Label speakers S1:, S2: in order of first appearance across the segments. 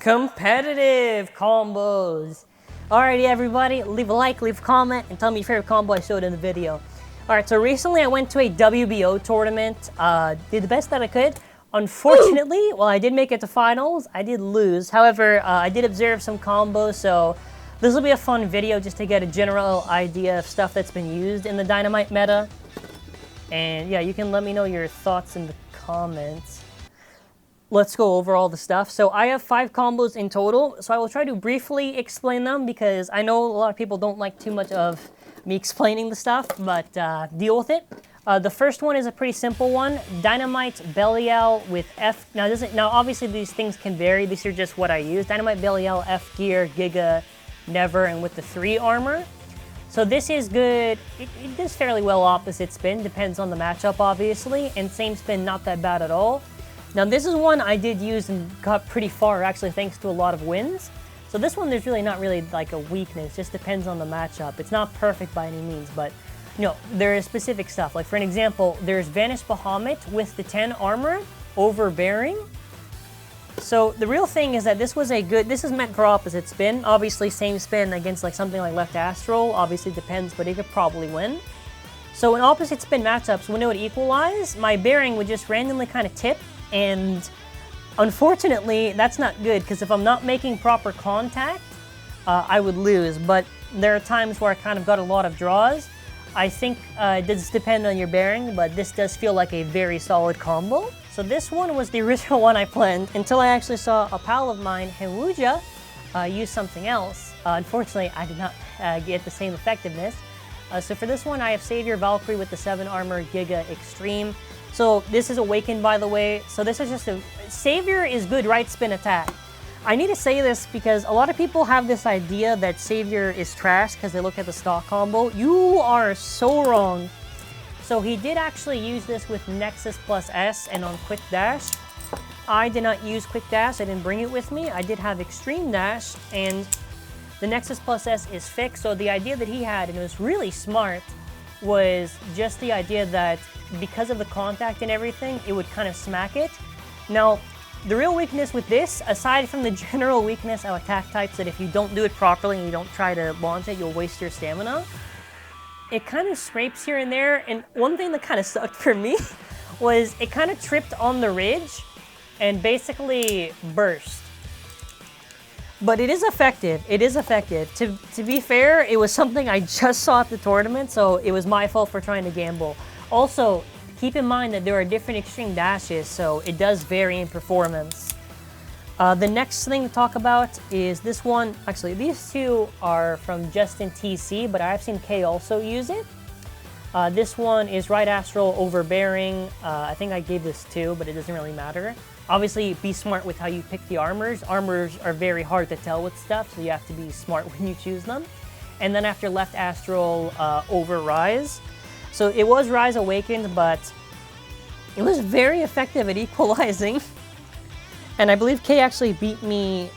S1: competitive combos. Alrighty everybody, leave a like, leave a comment, and tell me your favorite combo I showed in the video. Alright, so recently I went to a WBO tournament, did the best that I could. Unfortunately, while I did make it to finals, I did lose. However, I did observe some combos, so this will be a fun video just to get a general idea of stuff that's been used in the Dynamite meta. And yeah, you can let me know your thoughts in the comments. Let's go over all the stuff. So I have 5 combos in total, so I will try to briefly explain them because I know a lot of people don't like too much of me explaining the stuff, but deal with it. The first one is a pretty simple one, Dynamite Belial with F. Now obviously these things can vary, these are just what I use. Dynamite Belial, F gear, Giga, Never, and with the 3 armor. So this is good, it does fairly well opposite spin, depends on the matchup obviously, and same spin not that bad at all. Now this is one I did use and got pretty far actually thanks to a lot of wins. So this one there's really not really like a weakness, just depends on the matchup. It's not perfect by any means, but you know, there is specific stuff. Like for an example, there's Vanish Bahamut with the 10 armor, overbearing. So the real thing is that this is meant for opposite spin. Obviously same spin against like something like left Astral, obviously depends, but it could probably win. So in opposite spin matchups, when it would equalize, my bearing would just randomly kind of tip. And unfortunately, that's not good because if I'm not making proper contact, I would lose. But there are times where I kind of got a lot of draws. I think it does depend on your bearing, but this does feel like a very solid combo. So this one was the original one I planned until I actually saw a pal of mine, Henwooja, use something else. Unfortunately, I did not get the same effectiveness. So for this one, I have Savior Valkyrie with the 7 armor, Giga, Xtreme. So this is Awakened, by the way. So this is just a... Savior is good right spin attack. I need to say this because a lot of people have this idea that Savior is trash because they look at the stock combo. You are so wrong. So he did actually use this with Nexus plus S and on Quick Dash. I did not use Quick Dash. I didn't bring it with me. I did have Extreme Dash and the Nexus plus S is fixed. So the idea that he had, and it was really smart, was just the idea that because of the contact and everything, it would kind of smack it. Now, the real weakness with this, aside from the general weakness of attack types that if you don't do it properly and you don't try to launch it, you'll waste your stamina, it kind of scrapes here and there. And one thing that kind of sucked for me was it kind of tripped on the ridge and basically burst. But it is effective. It is effective. To be fair, it was something I just saw at the tournament, so it was my fault for trying to gamble. Also, keep in mind that there are different extreme dashes, so it does vary in performance. The next thing to talk about is this one. Actually, these two are from JustinTC, but I've seen K also use it. This one is Right Astral Overbearing. I think I gave this 2, but it doesn't really matter. Obviously, be smart with how you pick the armors. Armors are very hard to tell with stuff, so you have to be smart when you choose them. And then after Left Astral, over Rise. So it was Rise Awakened, but it was very effective at equalizing. And I believe K actually beat me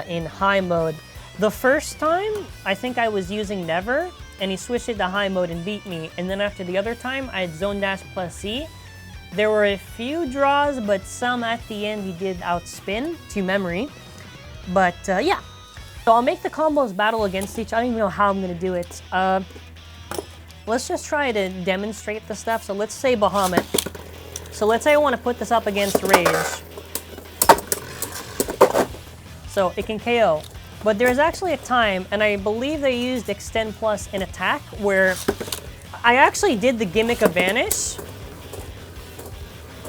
S1: in high mode. The first time, I think I was using Never, and he switched it to high mode and beat me. And then after the other time, I had Zone Dash plus C. There were a few draws, but some at the end he did outspin to memory. But yeah, so I'll make the combos battle against each. I don't even know how I'm going to do it. Let's just try to demonstrate the stuff. So let's say Bahamut. So let's say I want to put this up against Rage. So it can KO. But there's actually a time, and I believe they used Extend Plus in attack, where I actually did the gimmick of Vanish.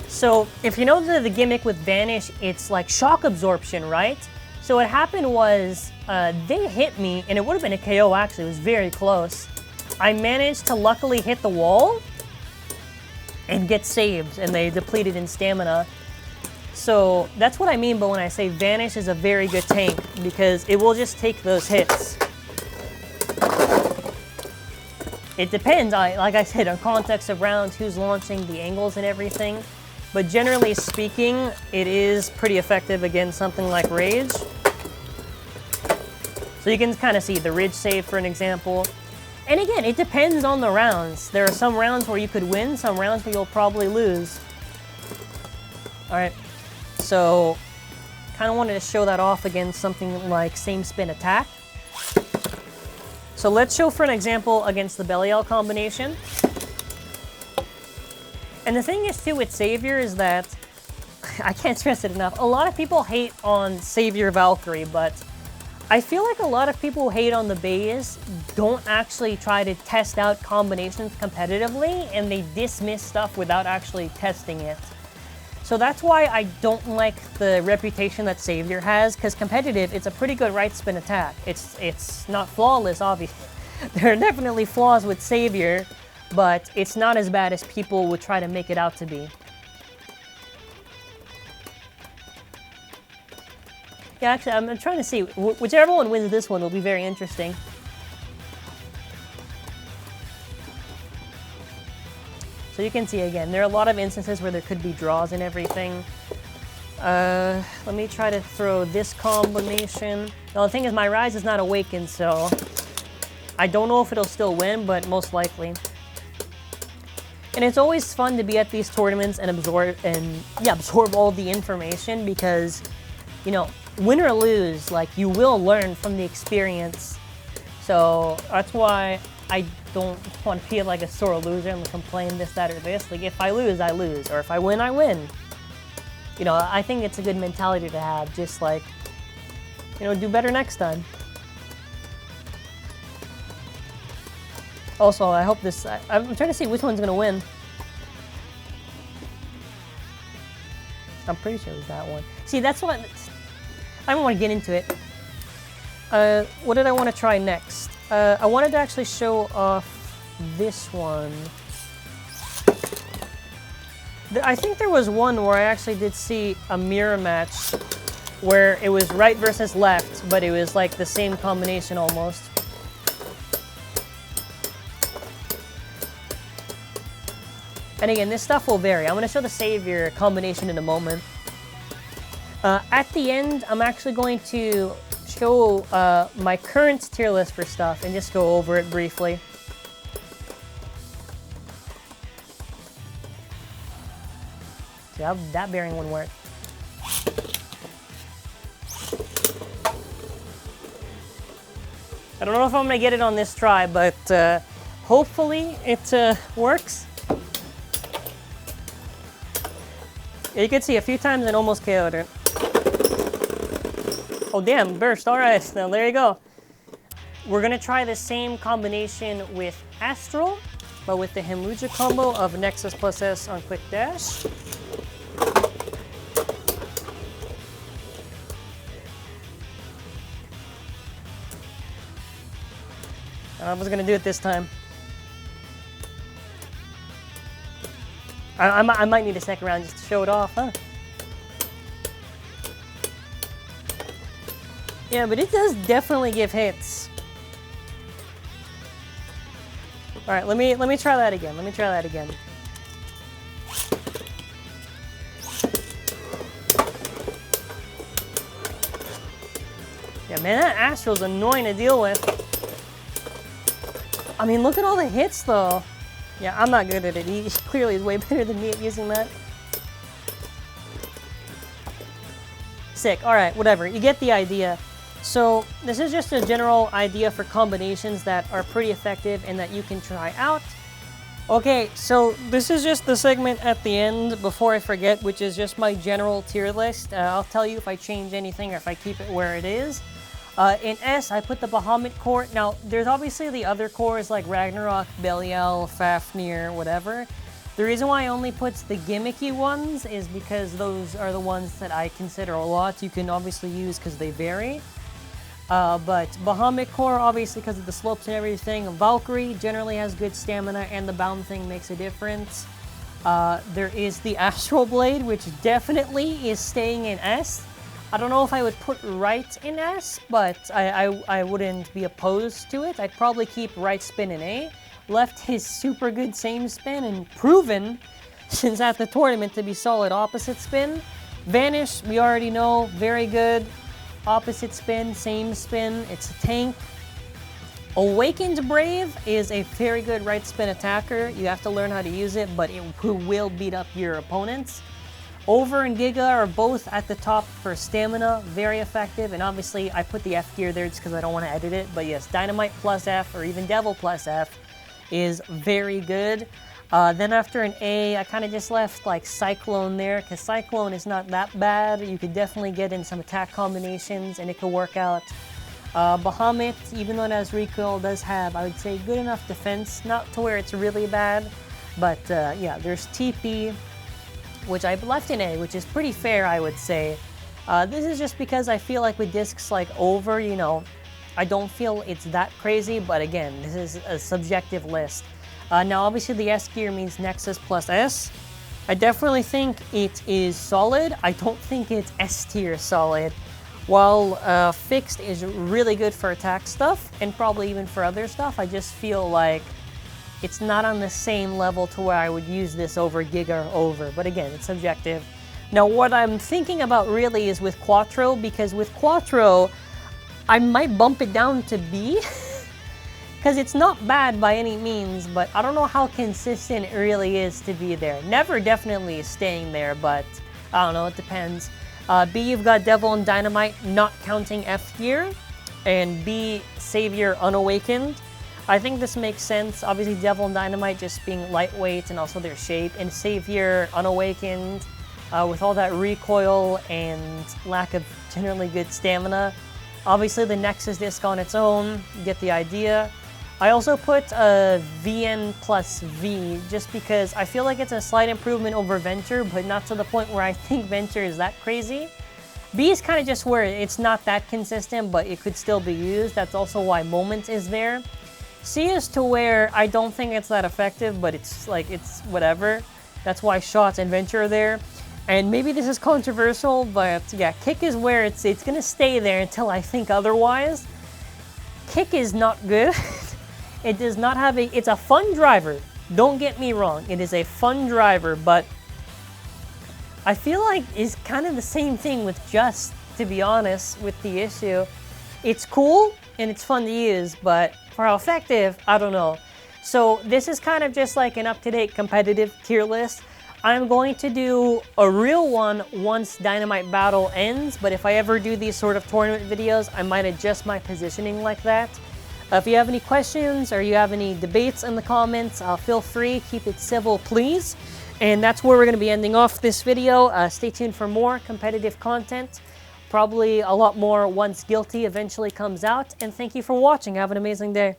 S1: So if you know the gimmick with Vanish, it's like shock absorption, right? So what happened was they hit me, and it would have been a KO actually, it was very close. I managed to luckily hit the wall and get saved, and they depleted in stamina. So that's what I mean by when I say Vanish is a very good tank, because it will just take those hits. It depends, like I said, on context of rounds, who's launching, the angles and everything. But generally speaking, it is pretty effective against something like Rage. So you can kind of see the Ridge save, for an example. And again, it depends on the rounds. There are some rounds where you could win, some rounds where you'll probably lose. All right, so Kind of wanted to show that off against something like same spin attack. So let's show for an example against the Belial combination. And the thing is too with Savior is that, I can't stress it enough, a lot of people hate on Savior Valkyrie, but I feel like a lot of people who hate on the base don't actually try to test out combinations competitively, and they dismiss stuff without actually testing it. So that's why I don't like the reputation that Savior has, because competitive, it's a pretty good right spin attack. It's not flawless, obviously. There are definitely flaws with Savior, but it's not as bad as people would try to make it out to be. Yeah, actually, I'm trying to see. Whichever one wins this one will be very interesting. So you can see, again, there are a lot of instances where there could be draws and everything. Let me try to throw this combination. Now, the thing is, my Rise is not awakened, so I don't know if it'll still win, but most likely. And it's always fun to be at these tournaments and absorb all the information because, you know, win or lose, like, you will learn from the experience. So that's why I don't want to be like a sore loser and complain this, that, or this. Like, if I lose, I lose. Or if I win, I win. You know, I think it's a good mentality to have. Just like, you know, do better next time. Also, I hope this... I'm trying to see which one's going to win. I'm pretty sure it's that one. See, that's what... I don't want to get into it. What did I want to try next? I wanted to actually show off this one. I think there was one where I actually did see a mirror match where it was right versus left, but it was like the same combination almost. And again, this stuff will vary. I'm going to show the Savior combination in a moment. At the end, I'm actually going to show my current tier list for stuff and just go over it briefly. See, that bearing wouldn't work. I don't know if I'm going to get it on this try, but hopefully it works. You can see a few times it almost KO'd it. Oh damn, burst, alright, now there you go. We're gonna try the same combination with Astral, but with the Henwooja combo of Nexus plus S on quick dash. I was gonna do it this time. I might need a second round just to show it off, huh? Yeah, but it does definitely give hits. All right, let me try that again. Let me try that again. Yeah, man, that Astral's annoying to deal with. I mean, look at all the hits, though. Yeah, I'm not good at it. He clearly is way better than me at using that. Sick. All right, whatever. You get the idea. So this is just a general idea for combinations that are pretty effective and that you can try out. Okay, so this is just the segment at the end before I forget, which is just my general tier list. I'll tell you if I change anything or if I keep it where it is. In S, I put the Bahamut core. Now, there's obviously the other cores like Ragnarok, Belial, Fafnir, whatever. The reason why I only put the gimmicky ones is because those are the ones that I consider a lot. You can obviously use because they vary. But Bahamut core, obviously because of the slopes and everything. Valkyrie generally has good stamina and the bound thing makes a difference. There is the Astral Blade, which definitely is staying in S. I don't know if I would put right in S, but I wouldn't be opposed to it. I'd probably keep right spin in A. Left is super good same spin and proven since at the tournament to be solid opposite spin. Vanish, we already know, very good. Opposite spin, same spin, it's a tank. Awakened Brave is a very good right spin attacker. You have to learn how to use it, but it will beat up your opponents. Over and Giga are both at the top for stamina, very effective, and obviously I put the F gear there just because I don't want to edit it, but yes, Dynamite plus F or even Devil plus F is very good. Then after an A, I kind of just left like Cyclone there, because Cyclone is not that bad. You could definitely get in some attack combinations and it could work out. Bahamut, even though it has recoil, does have, I would say, good enough defense, not to where it's really bad, but yeah, there's TP, which I left in A, which is pretty fair, I would say. This is just because I feel like with discs like Over, you know, I don't feel it's that crazy, but again, this is a subjective list. Now, obviously, the S gear means Nexus plus S. I definitely think it is solid. I don't think it's S tier solid. While Fixed is really good for attack stuff, and probably even for other stuff, I just feel like it's not on the same level to where I would use this over Giga or Over. But again, it's subjective. Now, what I'm thinking about really is with Quattro, because with Quattro, I might bump it down to B. Because it's not bad by any means, but I don't know how consistent it really is to be there. Never definitely staying there, but I don't know, it depends. B, you've got Devil and Dynamite, not counting F gear, and B, Savior Unawakened. I think this makes sense. Obviously, Devil and Dynamite just being lightweight and also their shape, and Savior Unawakened with all that recoil and lack of generally good stamina. Obviously, the Nexus disc on its own, you get the idea. I also put a VN plus V just because I feel like it's a slight improvement over Venture, but not to the point where I think Venture is that crazy. B is kind of just where it's not that consistent, but it could still be used. That's also why Moment is there. C is to where I don't think it's that effective, but it's like, it's whatever. That's why Shots and Venture are there. And maybe this is controversial, but yeah, Kick is where it's gonna stay there until I think otherwise. Kick is not good. It does not have it's a fun driver. Don't get me wrong, it is a fun driver, but I feel like it's kind of the same thing with Just, to be honest, with the issue. It's cool and it's fun to use, but for how effective, I don't know. So this is kind of just like an up-to-date competitive tier list. I'm going to do a real one once Dynamite Battle ends, but if I ever do these sort of tournament videos, I might adjust my positioning like that. If you have any questions or you have any debates in the comments, feel free, keep it civil, please. And that's where we're going to be ending off this video. Stay tuned for more competitive content. Probably a lot more once Guilty eventually comes out. And thank you for watching. Have an amazing day.